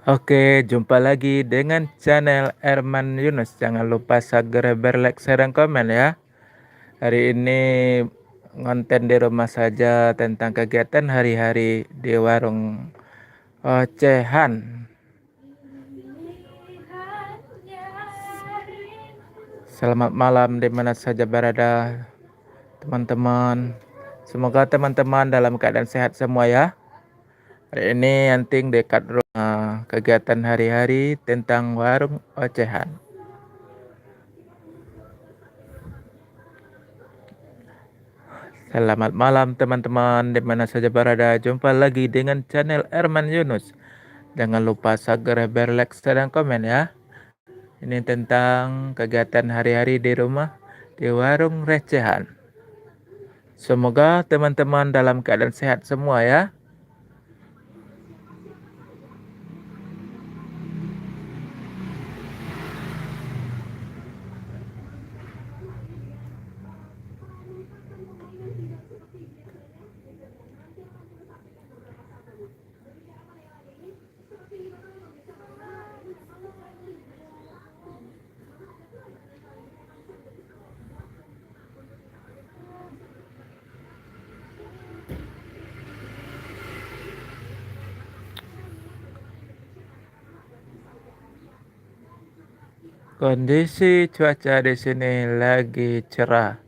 Oke, jumpa lagi dengan channel Erman Yunus. Jangan lupa segera like, share, dan komen ya. Hari ini konten di rumah saja tentang kegiatan hari-hari di warung ocehan. Selamat malam di mana saja berada teman-teman. Semoga teman-teman dalam keadaan sehat semua ya. Hari ini anting dekat rumah kegiatan hari-hari tentang warung ocehan. Selamat malam teman-teman, di mana saja berada. Jumpa lagi dengan channel Erman Yunus. Jangan lupa segera like, share, dan komen ya. Ini tentang kegiatan hari-hari di rumah di warung recehan. Semoga teman-teman dalam keadaan sehat semua ya. Kondisi cuaca di sini lagi cerah.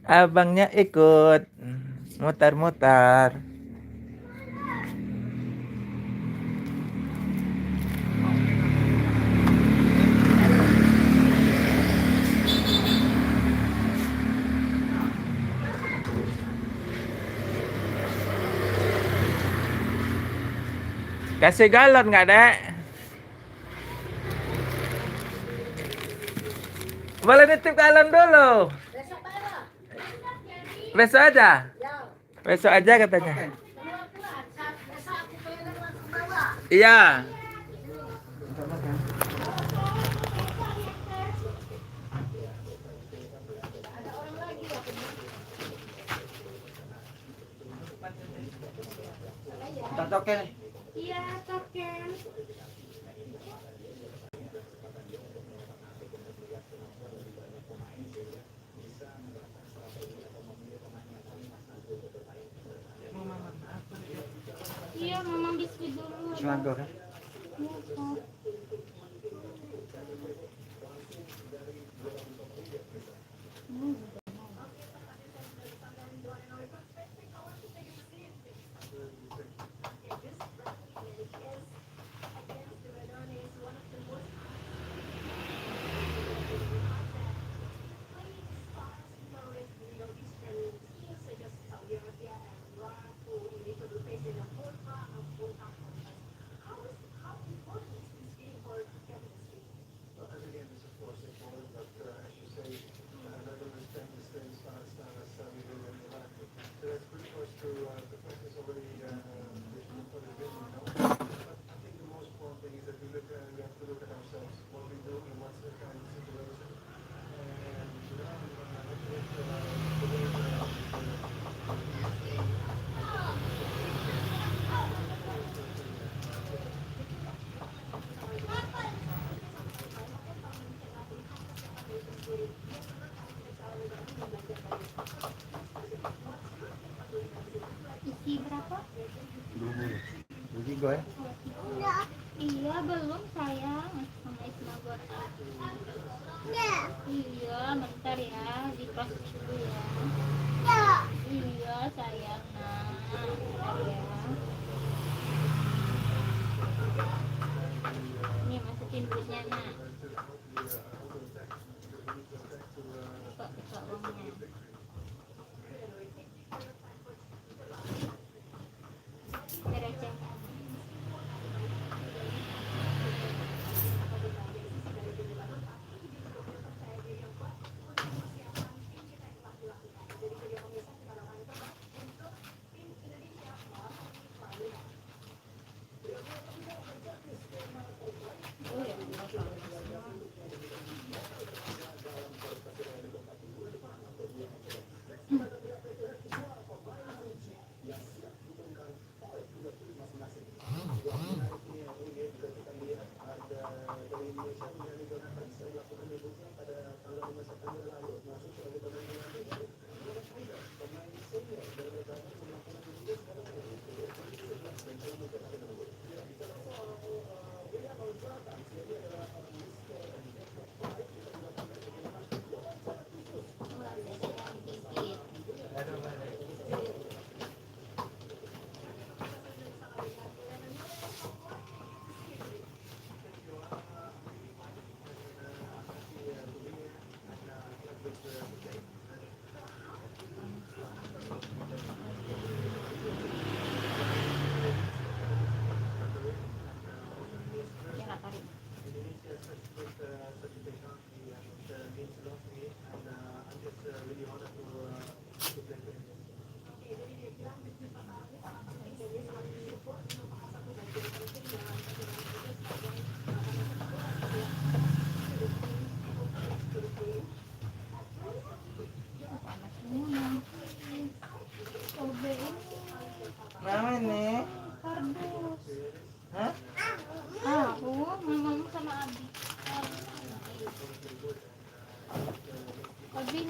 Abangnya ikut mutar-mutar. Kasih galon nggak, Dek? Boleh nitip galon dulu. Besok aja. Besok aja katanya. Iya. Token. Iya, token. Iya, mama biskuit dulu. Selangor kan? Iya, Kak. Isi berapa? Jadi gue Iya, belum sayang. Sama Isma buat aku. Iya, bentar ya. Diproses dulu ya. Iya, sayang. Nah, bentar ya. Ini masukin duitnya, nak. Buka uangnya. Receh.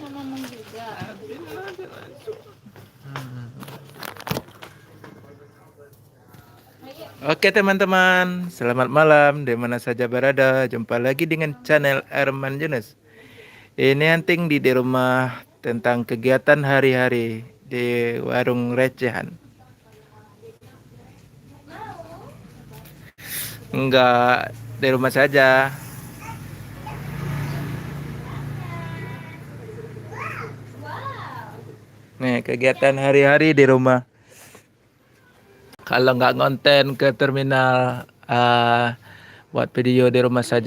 sama mama juga. Oke teman-teman, selamat malam di mana saja berada. Jumpa lagi dengan channel Erman Yunus. Ini anting di rumah tentang kegiatan hari-hari di warung recehan. Enggak, di rumah saja. Nih, kegiatan hari-hari di rumah. Kalau nggak ngonten ke terminal, buat video di rumah saja.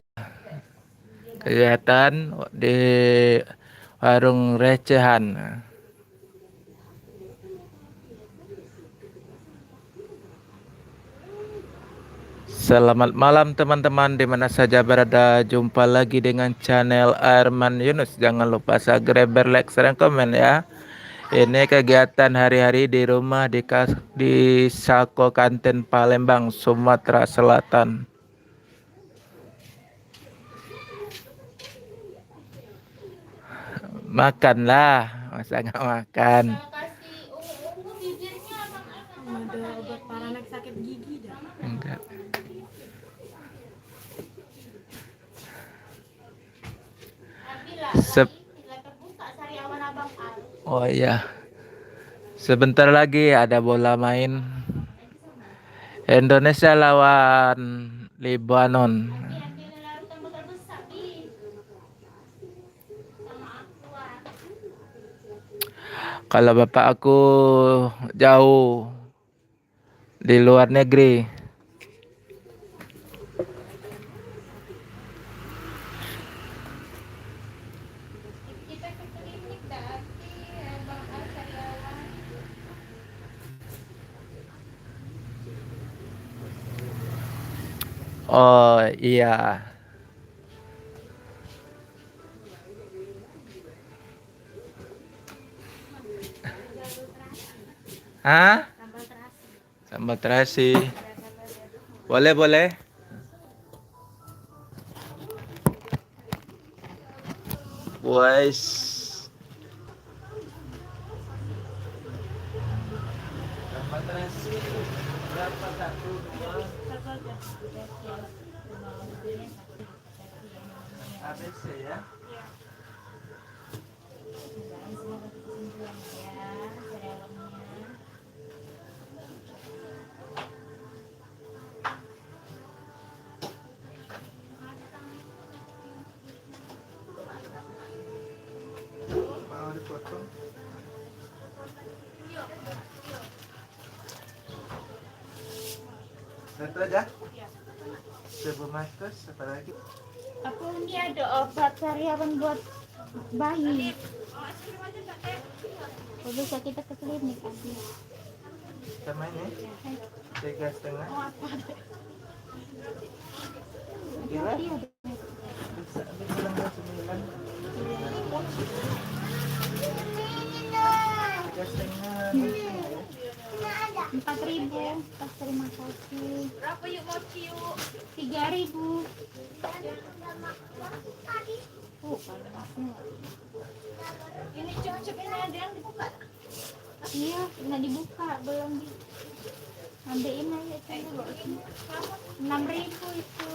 Kegiatan di warung recehan. Selamat malam teman-teman di mana saja berada. Jumpa lagi dengan channel Erman Yunus. Jangan lupa subscribe, like, share, dan komen ya. Ini kegiatan hari-hari di rumah di Sako Kantin Palembang, Sumatera Selatan. Makanlah, masa nggak makan? Kasih ungu bibirnya abang-abang. Ada obat paranek sakit gigi dah. Enggak. Sep- Terbuka sariawan abang Al. oh iya, sebentar lagi ada bola main Indonesia lawan Lebanon. Ambil larutan botol besar bi. Sama aqua. Kalau bapak aku jauh di luar negeri. Kita ke klinik tadi abang Al sariawan. Oh iya. Hah? Sambal terasi. Sambal terasi. Boleh, boleh. Boys. Sambal terasi. Berapa satu? ABC ya. Mau dipotong? Satu aja? Sebelum masker, apa lagi? Aku ini ada obat sariawan buat bayi. Oh, bisa kita ke klinik aja. Sama ini? 3,5. Gila? Iya. Bisa bilang 9. 3,5. 4.000. Pas terima kasih. Berapa yuk mochi yuk? 3.000. Oh, panasnya. Ini cocok ini ada yang dibuka. Iya, nggak dibuka, belum di. Ambilin aja itu dulu. 6.000 itu.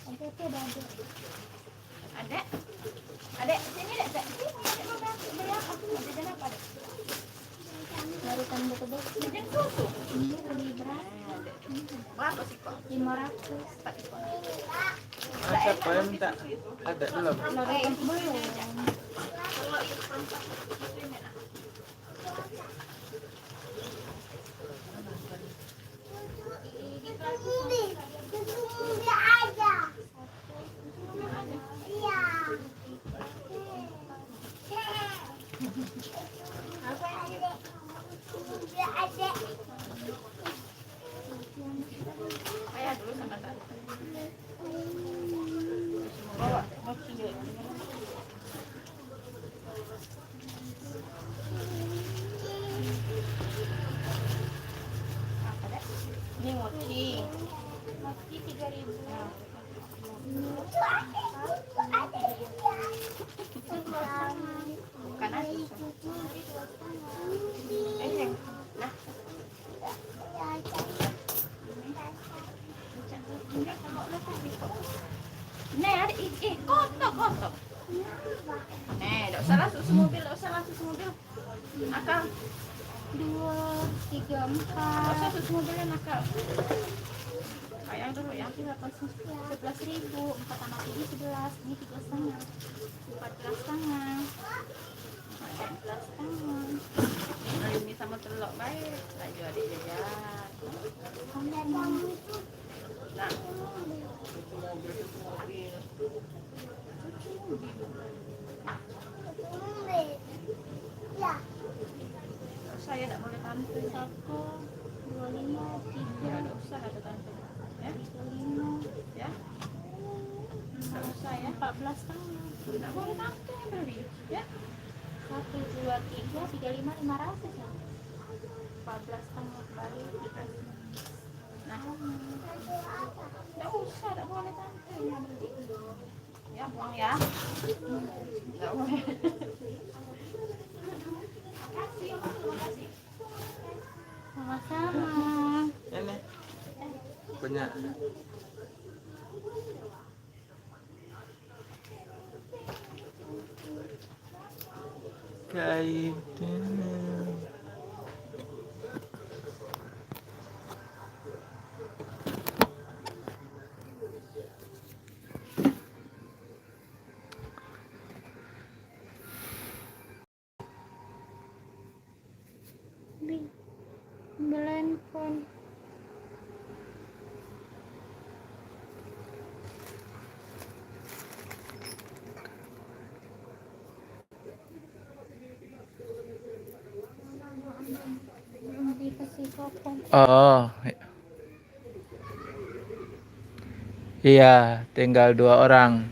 Oke, ada. Ada? Ada sini ada. Sini ada berapa? Ada dan apa? Larutan betul-betul. Jajan susu. Ini lebih berat. Berapa sih kok? 500. Masa kau yang minta? Ada belum? Larutan belum. Kalau itu perempat itu enak. Ayah dulu sama tante. Bawa mochi yuk. Ini mochi. Mochi 3.000. semobil, nggak usah langsung semobil. Nakal. 2, 3, Nggak usah 4. semobilnya nakal. Ayang dulu ya. 11.000. 4 tambah 7, 11. Ini 3,5. 14,5. 14,5. Nah, ini sama telur baik. Laju adik jajan. Nah, mobil. Saya tidak boleh tante. 1, 25, 3, Ya, tidak usah ada tante. Ya, 35. ya. Tidak usah ya. 14,5. Tidak boleh tante yang beli. Ya. 1, 2, 3, 35, 500 ya. 14,5 kembali 13. Nah, tidak usah, tidak boleh tante yang beli. Ya, buang ya. Tidak boleh. Makasih, makasih. Sama-sama. Ini punya kain. Handphone. Dikasih popon. Oh, iya, tinggal 2 orang.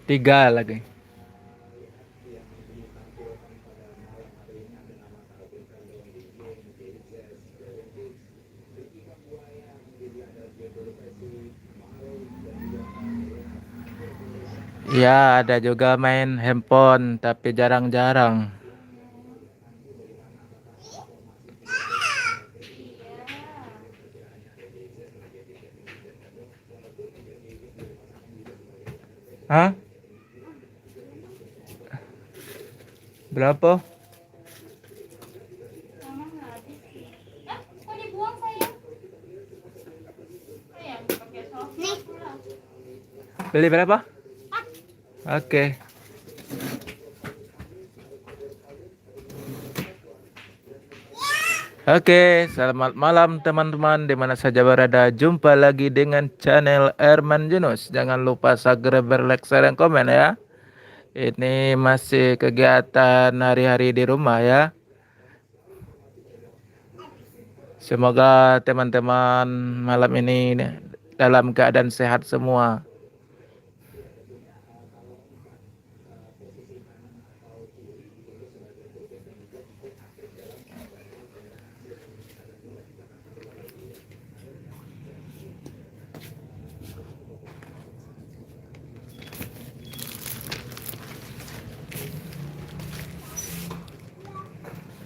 3 lagi. Iya, ada juga main handphone, tapi jarang-jarang. Hah? Berapa? Mama nggak habis sih. Kok dibuang sayang? Ayang pakai sofa pula. Beli berapa? Oke. Oke, selamat malam teman-teman di mana saja berada. Jumpa lagi dengan channel Erman Yunus. Jangan lupa subscribe, like, share, dan komen ya. Ini masih kegiatan hari-hari di rumah ya. Semoga teman-teman malam ini dalam keadaan sehat semua.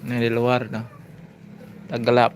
Ini di luar dah. Udah gelap.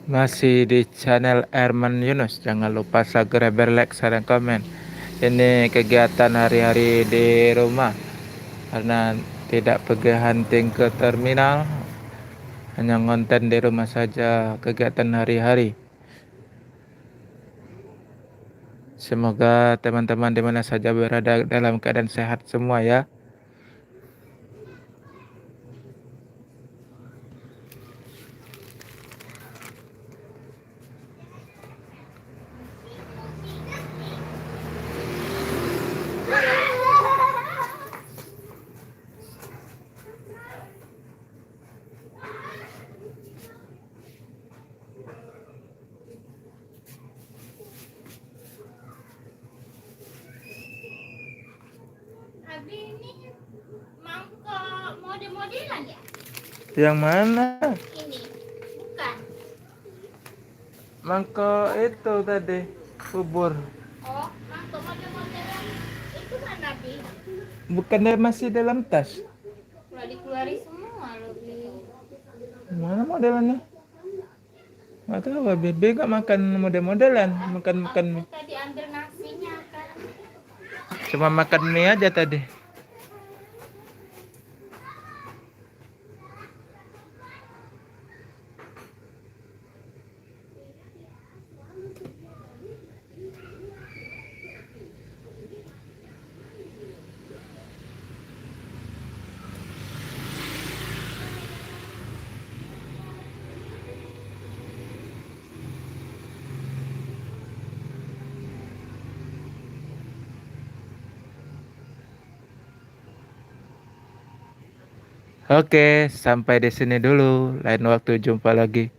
Masih di channel Erman Yunus. Jangan lupa subscribe, like, share, dan komen. Ini kegiatan hari-hari di rumah karena tidak pergi hunting ke terminal, hanya ngonten di rumah saja kegiatan hari-hari. Semoga teman-teman di mana saja berada dalam keadaan sehat semua ya. Abi ini mangkok model-modelan ya? Yang mana? Ini bukan. Mangkok itu tadi bubur. Oh, mangkok model-modelan itu mana Bi? Bukannya masih dalam tas? Udah dikeluarin semua loh Bi. Mana modelannya? Nggak tahu, Bebe nggak makan model-modelan, makan Aku tadi ambil nasinya kan. cuma makan mie aja tadi. Oke, sampai di sini dulu. Lain waktu jumpa lagi.